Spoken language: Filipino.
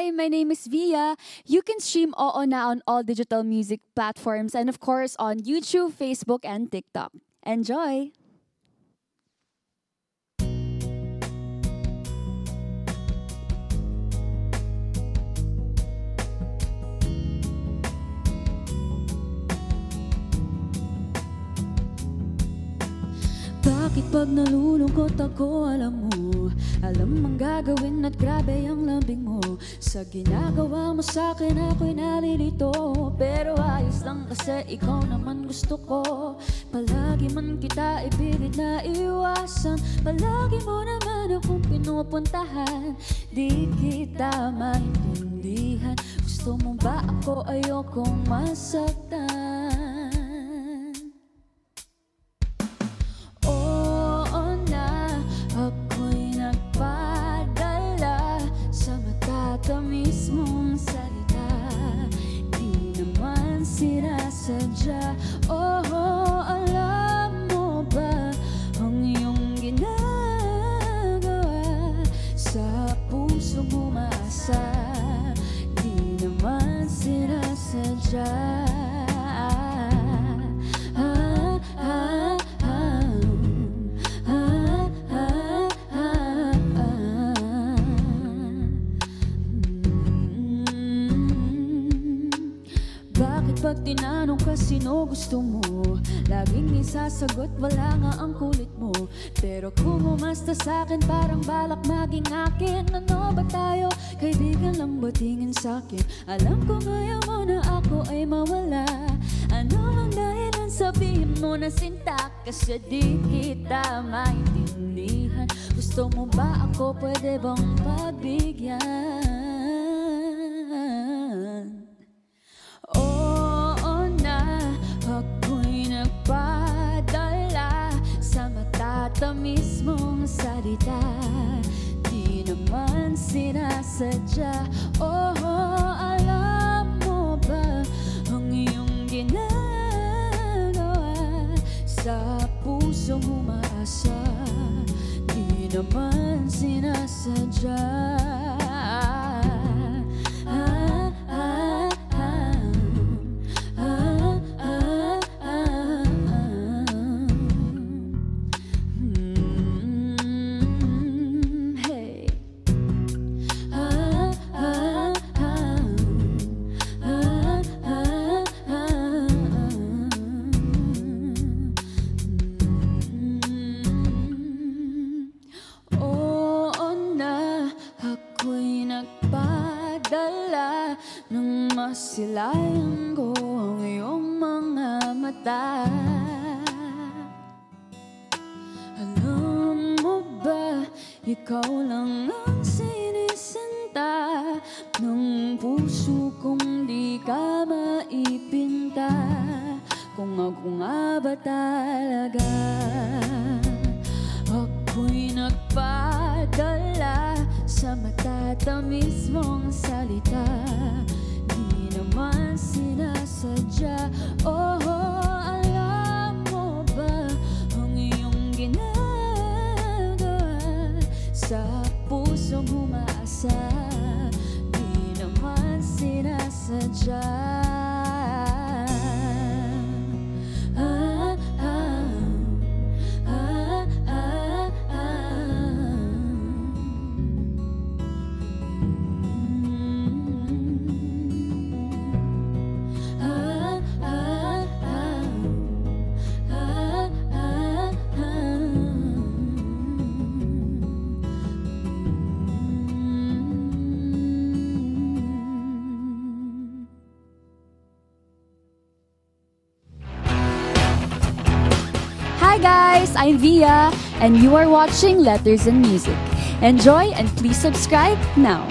Hi, my name is Via. You can stream Oo Na on all digital music platforms and of course on YouTube, Facebook, and TikTok. Enjoy! Bakit pag nalulungkot ako, alam mo, alam ang gagawin at grabe ang lambing mo. Sa ginagawa mo sa'kin ako'y nalilito, pero ayos lang kasi ikaw naman gusto ko. Palagi man kita ibigit na iwasan, palagi mo naman akong pinupuntahan. Di kita maintindihan, gusto mo ba ako ayokong masaktan? Tamis mong salita, di naman sinasadya. Oh, alam mo ba ang iyong ginagawa? Sa puso mo maasa, di naman sinasadya. Pag tinanong ka sino gusto mo, laging isasagot wala nga ang kulit mo. Pero kung umasta sa'kin parang balak maging akin. Ano ba tayo? Kaibigan lang ba tingin sa'kin? Alam ko ngayon mo na ako ay mawala. Ano lang dahilan sabihin mo na sinta, kasi di kita maintindihan. Gusto mo ba ako, pwede bang pagbigyan? Tamis mong salita, di naman sinasadya. Oh, alam mo ba ang iyong ginagawa? Sa puso umaasa, di naman sinasadya. Masilayan ko ang iyong mga mata. Alam mo ba, ikaw lang ang sinisinta ng puso kong di ka maipinta. Kung ako nga ba talaga ako'y nagpadala sa matatamis mong salita, di naman sinasadya. Oh, alam mo ba ang iyong ginagawa? Sa pusong umaasa, di naman sinasadya. Hi guys, I'm Via and you are watching Letters and Music. Enjoy and please subscribe now.